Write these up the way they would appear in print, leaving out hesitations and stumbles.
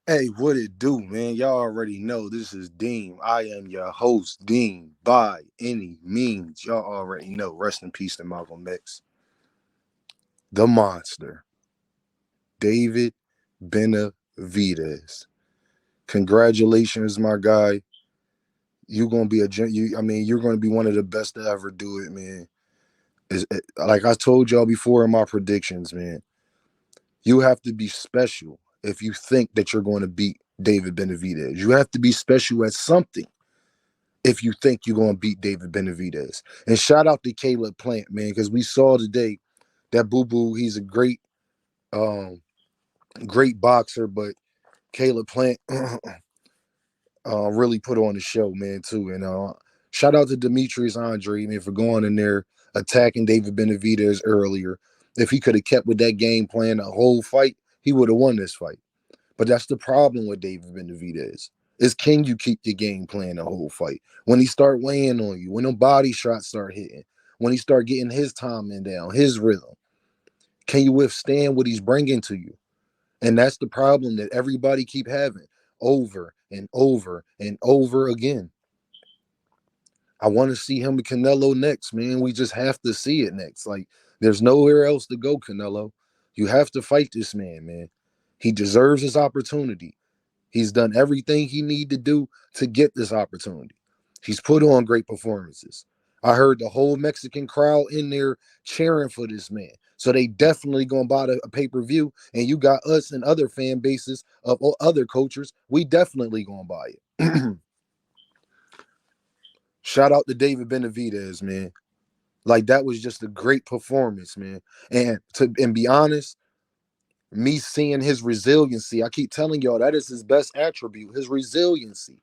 Hey, what it do, man? Y'all already know this is Deem. I am your host, Deem, by any means. Y'all already know. Rest in peace to Malcolm X. The monster, David Benavidez. Congratulations, my guy. You're gonna be you're gonna be one of the best to ever do it, man. Like I told y'all before in my predictions, man. You have to be special if you think that you're going to beat David Benavidez. You have to be special at something if you think you're going to beat David Benavidez. And shout out to Caleb Plant, man, because we saw today that Boo Boo, he's a um, great boxer, but Caleb Plant really put on the show, man, too. And shout out to Demetrius Andre, man, for going in there attacking David Benavidez earlier. If he could have kept with that game plan the whole fight, he would have won this fight. But that's the problem with David Benavidez. Is can you keep your game plan the whole fight? When he start weighing on you, when the body shots start hitting, when he start getting his timing down, his rhythm, can you withstand what he's bringing to you? And that's the problem that everybody keep having over and over and over again. I want to see him with Canelo next, man. We just have to see it next. Like, there's nowhere else to go, Canelo. You have to fight this man. He deserves his opportunity. He's done everything he need to do to get this opportunity. He's put on great performances. I heard the whole Mexican crowd in there cheering for this man. So they definitely gonna buy a pay-per-view. And you got us and other fan bases of other coaches. We definitely gonna buy it. Shout out to David Benavidez, man. Like that was just a great performance, man. And be honest, me seeing his resiliency, I keep telling y'all that is his best attribute, his resiliency.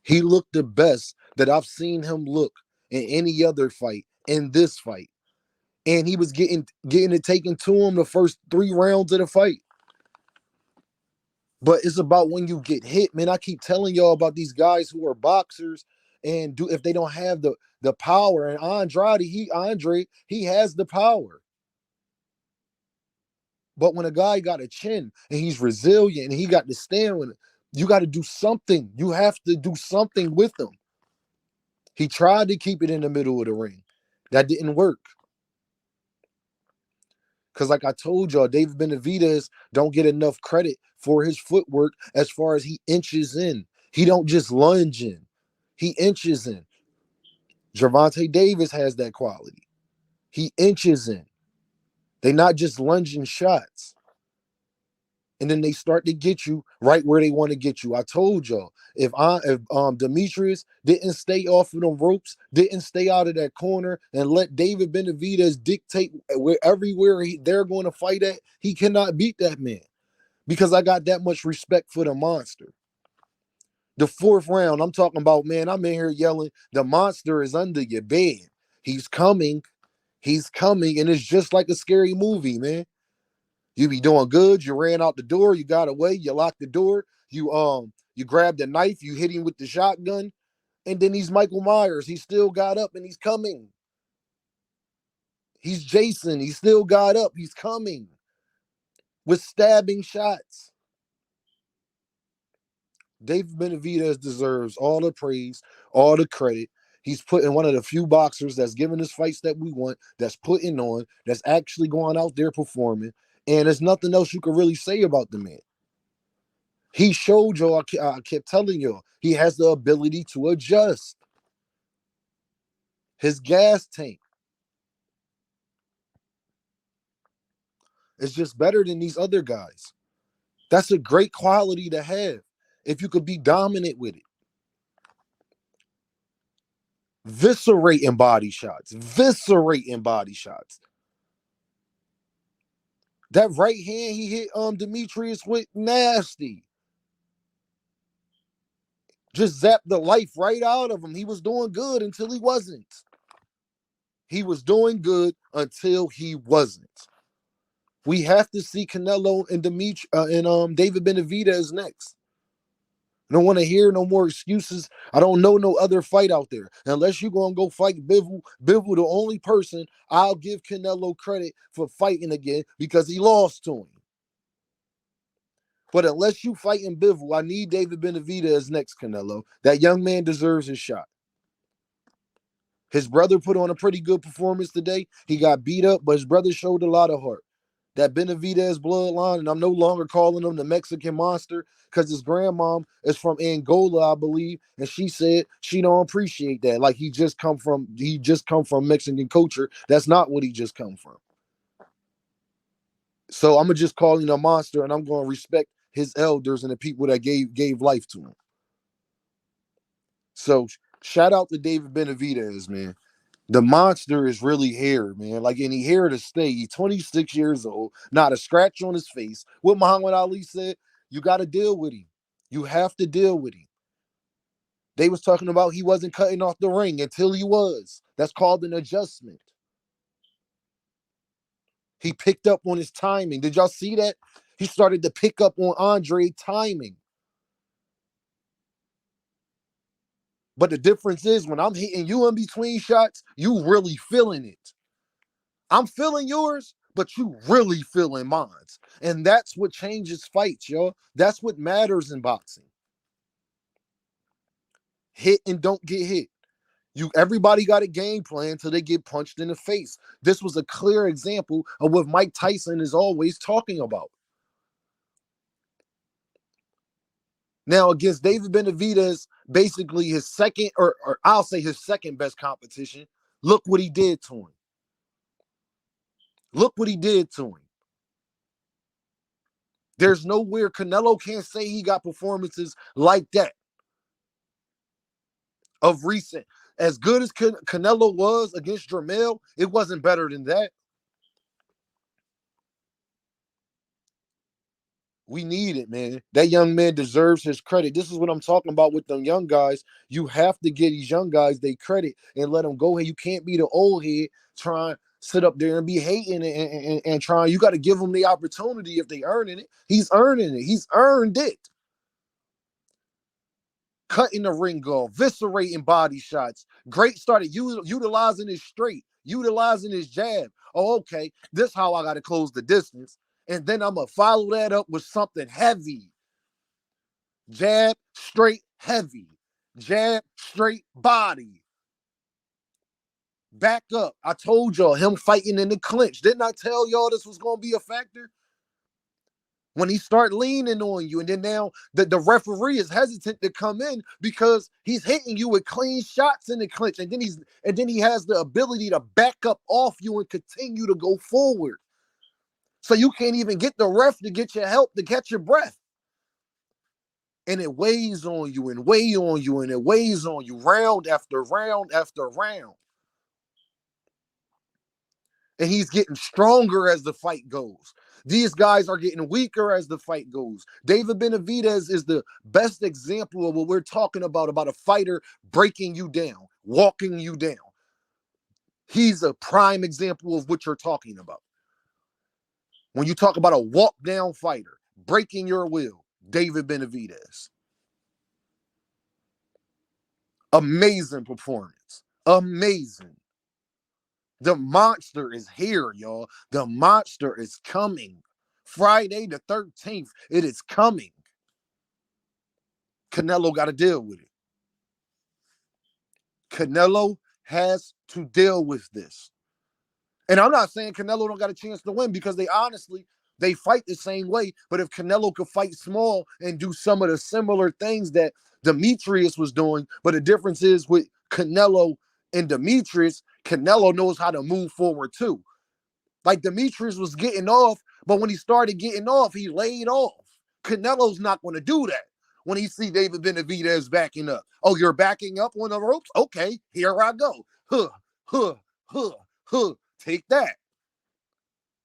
He looked the best that I've seen him look in any other fight in this fight. And he was getting it taken to him the first 3 rounds of the fight. But it's about when you get hit, man. I keep telling y'all about these guys who are boxers and do if they don't have the power. And Andre, he has the power. But when a guy got a chin and he's resilient and he got to stand with it, you got to do something. You have to do something with him. He tried to keep it in the middle of the ring. That didn't work. Because like I told y'all, David Benavidez don't get enough credit for his footwork as far as he inches in. He don't just lunge in. He inches in. Gervonta Davis has that quality. He inches in. They not just lunging shots. And then they start to get you right where they want to get you. I told y'all, if Demetrius didn't stay off of them ropes, didn't stay out of that corner, and let David Benavidez dictate where everywhere they're going to fight at, he cannot beat that man. Because I got that much respect for the monster. The 4th round, I'm talking about, man, I'm in here yelling, the monster is under your bed. He's coming. He's coming. And it's just like a scary movie, man. You be doing good. You ran out the door. You got away. You locked the door. You grabbed the knife. You hit him with the shotgun. And then he's Michael Myers. He still got up and he's coming. He's Jason. He still got up. He's coming with stabbing shots. David Benavidez deserves all the praise, all the credit. He's put in one of the few boxers that's giving us fights that we want, that's putting on, that's actually going out there performing. And there's nothing else you can really say about the man. He showed y'all, I kept telling y'all, he has the ability to adjust his gas tank. It's just better than these other guys. That's a great quality to have if you could be dominant with it. Viscerating body shots. Viscerating body shots. That right hand he hit Demetrius with, nasty. Just zapped the life right out of him. He was doing good until he wasn't. He was doing good until he wasn't. We have to see Canelo and David Benavidez next. I don't want to hear no more excuses. I don't know no other fight out there. Unless you're going to go fight Bivol. Bivol, the only person I'll give Canelo credit for fighting again because he lost to him. But unless you fight in Bivol, I need David Benavidez next, Canelo. That young man deserves his shot. His brother put on a pretty good performance today. He got beat up, but his brother showed a lot of heart. That Benavidez bloodline, and I'm no longer calling him the Mexican monster because his grandmom is from Angola, I believe, and she said she don't appreciate that. Like he just come from Mexican culture. That's not what he just come from. So I'm gonna just call him a monster, and I'm gonna respect his elders and the people that gave life to him. So shout out to David Benavidez, man. The monster is really here, man. Like, and he here to stay. He's 26 years old, not a scratch on his face. What Muhammad Ali said, you got to deal with him. You have to deal with him. They was talking about he wasn't cutting off the ring until he was. That's called an adjustment. He picked up on his timing. Did y'all see that? He started to pick up on Andre timing. But the difference is when I'm hitting you in between shots, you really feeling it. I'm feeling yours, but you really feeling mine. And that's what changes fights, yo. That's what matters in boxing. Hit and don't get hit. Everybody got a game plan till they get punched in the face. This was a clear example of what Mike Tyson is always talking about. Now, against David Benavidez, basically his second, or I'll say his second best competition, look what he did to him. Look what he did to him. There's nowhere Canelo can't say he got performances like that of recent. As good as Canelo was against Jermell, it wasn't better than that. We need it, man. That young man deserves his credit. This is what I'm talking about with them young guys. You have to give these young guys their credit and let them go ahead. You can't be the old head trying to sit up there and be hating and trying. You got to give them the opportunity if they earning it. He's earning it. He's earned it. Cutting the ring off, eviscerating body shots. Great started utilizing his straight, utilizing his jab. Oh, okay, this how I got to close the distance. And then I'm going to follow that up with something heavy. Jab, straight, heavy. Jab, straight, body. Back up. I told y'all, him fighting in the clinch. Didn't I tell y'all this was going to be a factor? When he start leaning on you, and then now the referee is hesitant to come in because he's hitting you with clean shots in the clinch, and then he has the ability to back up off you and continue to go forward. So you can't even get the ref to get your help to catch your breath. And it weighs on you and weighs on you and it weighs on you round after round after round. And he's getting stronger as the fight goes. These guys are getting weaker as the fight goes. David Benavidez is the best example of what we're talking about a fighter breaking you down, walking you down. He's a prime example of what you're talking about. When you talk about a walk down fighter, breaking your will, David Benavidez. Amazing performance. Amazing. The monster is here, y'all. The monster is coming. Friday the 13th, it is coming. Canelo got to deal with it. Canelo has to deal with this. And I'm not saying Canelo don't got a chance to win because they fight the same way. But if Canelo could fight small and do some of the similar things that Demetrius was doing, but the difference is with Canelo and Demetrius, Canelo knows how to move forward too. Like Demetrius was getting off, but when he started getting off, he laid off. Canelo's not going to do that when he see David Benavidez backing up. Oh, you're backing up on the ropes? Okay, here I go. Huh, huh, huh, huh. Take that.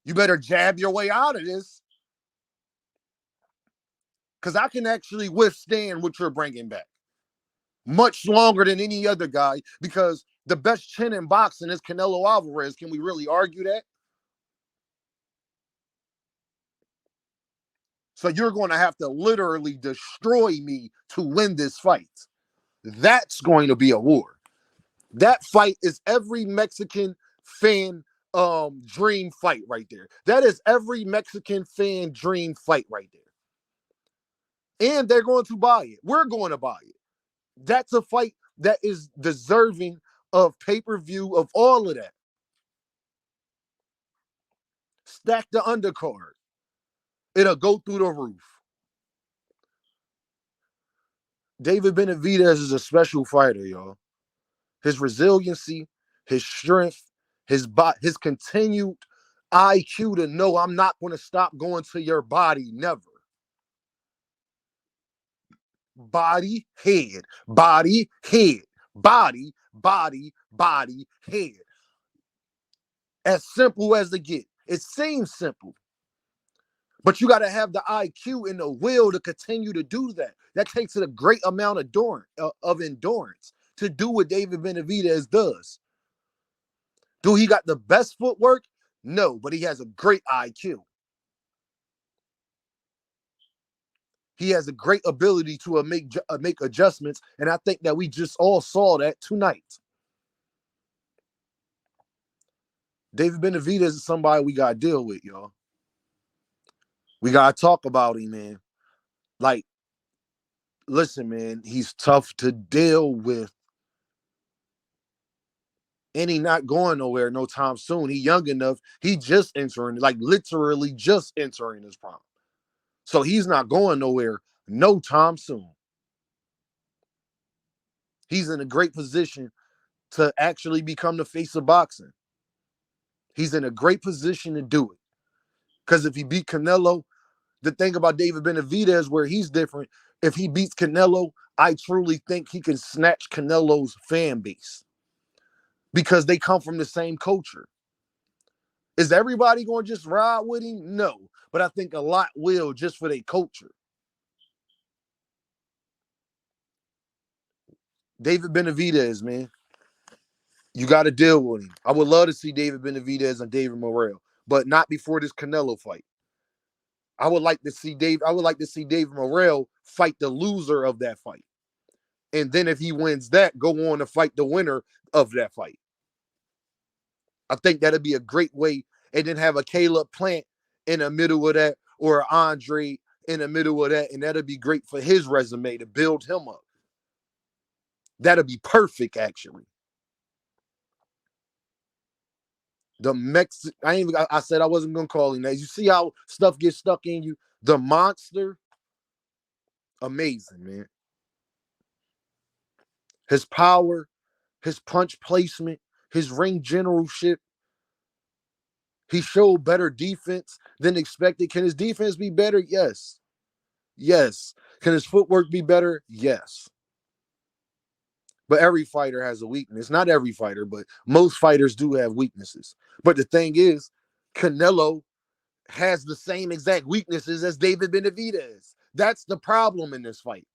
You better jab your way out of this. Because I can actually withstand what you're bringing back. Much longer than any other guy because the best chin in boxing is Canelo Alvarez. Can we really argue that? So you're going to have to literally destroy me to win this fight. That's going to be a war. That fight is every Mexican fan dream fight right there. That is every Mexican fan dream fight right there. And they're going to buy it. We're going to buy it. That's a fight that is deserving of pay-per-view, of all of that. Stack the undercard. It'll go through the roof. David Benavidez is a special fighter, y'all. His resiliency, his strength, his continued IQ to know I'm not going to stop going to your body, never. Body, head, body, head, body, body, body, head. As simple as it gets. It seems simple. But you got to have the IQ and the will to continue to do that. That takes a great amount of endurance to do what David Benavidez does. Do he got the best footwork? No, but he has a great IQ. He has a great ability to make adjustments, and I think that we just all saw that tonight. David Benavidez is somebody we got to deal with, y'all. We got to talk about him, man. Like, listen, man, he's tough to deal with. And he not going nowhere no time soon. He young enough. He just entering, like literally just entering his prime. So he's not going nowhere no time soon. He's in a great position to actually become the face of boxing. He's in a great position to do it. Because if he beat Canelo, the thing about David Benavidez where he's different, if he beats Canelo, I truly think he can snatch Canelo's fan base. Because they come from the same culture. Is everybody going to just ride with him? No. But I think a lot will just for their culture. David Benavidez, man. You got to deal with him. I would love to see David Benavidez and David Morrell, but not before this Canelo fight. I would like to see David Morrell fight the loser of that fight. And then if he wins that, go on to fight the winner of that fight. I think that'd be a great way. And then have a Caleb Plant in the middle of that, or an Andre in the middle of that. And that'd be great for his resume to build him up. That'd be perfect, actually. I said I wasn't gonna call him that. You see how stuff gets stuck in you? The monster, amazing, man. His power, his punch placement, his ring generalship. He showed better defense than expected. Can his defense be better? Yes. Yes. Can his footwork be better? Yes. But every fighter has a weakness. Not every fighter, but most fighters do have weaknesses. But the thing is, Canelo has the same exact weaknesses as David Benavidez. That's the problem in this fight.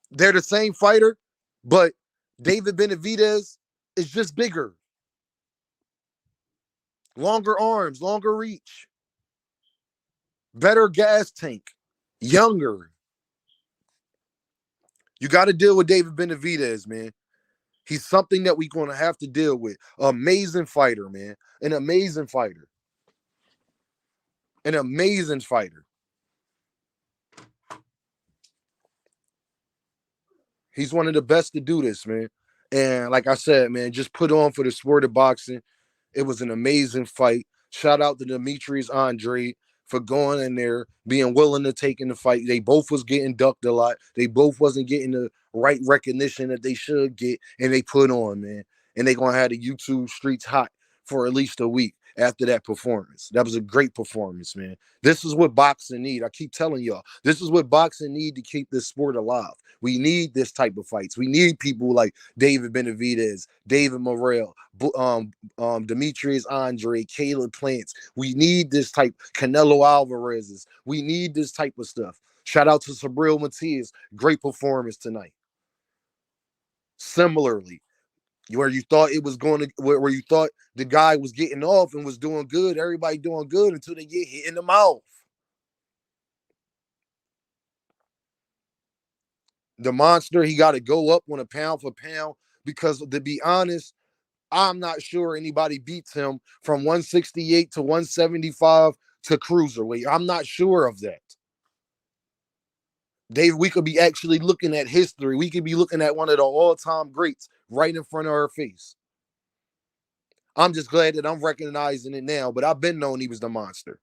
They're the same fighter, but David Benavidez is just bigger. Longer arms, longer reach, better gas tank, younger. You got to deal with David Benavidez, man. He's something that we're going to have to deal with. Amazing fighter, man. An amazing fighter. An amazing fighter. He's one of the best to do this, man. And like I said, man, just put on for the sport of boxing. It was an amazing fight. Shout out to Demetrius Andre for going in there, being willing to take in the fight. They both was getting ducked a lot. They both wasn't getting the right recognition that they should get, and they put on, man. And they gonna have the YouTube streets hot for at least a week after that performance. That was a great performance, man. This is what boxing need. I keep telling y'all, this is what boxing need to keep this sport alive. We need this type of fights. We need people like David Benavidez, David Morrell, Demetrius Andre, Caleb Plants. We need this type. Canelo Alvarez's. We need this type of stuff. Shout out to Sabril Matias. Great performance tonight. Similarly, where you thought the guy was getting off and was doing good, everybody doing good until they get hit in the mouth. The monster, he got to go up on a pound for pound because, to be honest, I'm not sure anybody beats him from 168 to 175 to cruiserweight. I'm not sure of that. Dave, we could be actually looking at history. We could be looking at one of the all-time greats right in front of our face. I'm just glad that I'm recognizing it now, but I've been knowing he was the monster.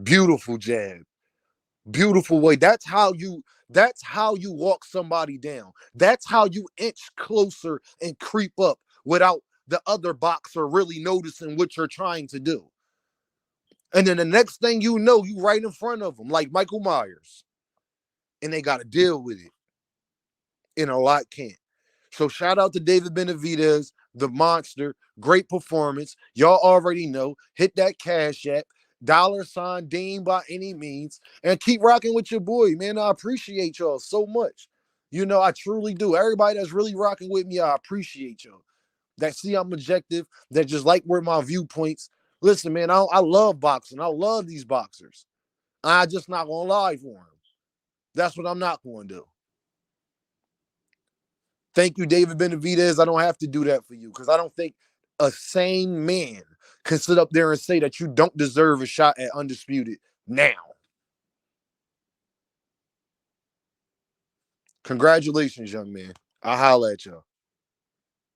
Beautiful jab. Beautiful way. That's how you walk somebody down. That's how you inch closer and creep up without the other boxer really noticing what you're trying to do. And then the next thing you know, you right in front of them, like Michael Myers. And they got to deal with it. And a lot can't. So shout out to David Benavidez, the monster. Great performance. Y'all already know. Hit that cash app. $ Dean by any means. And keep rocking with your boy, man. I appreciate y'all so much. You know, I truly do. Everybody that's really rocking with me, I appreciate y'all. That see I'm objective, that just like where my viewpoints. Listen, man, I love boxing. I love these boxers. I just not gonna lie for them. That's what I'm not gonna do. Thank you, David Benavidez. I don't have to do that for you because I don't think a sane man can sit up there and say that you don't deserve a shot at Undisputed now. Congratulations, young man. I'll holla at y'all.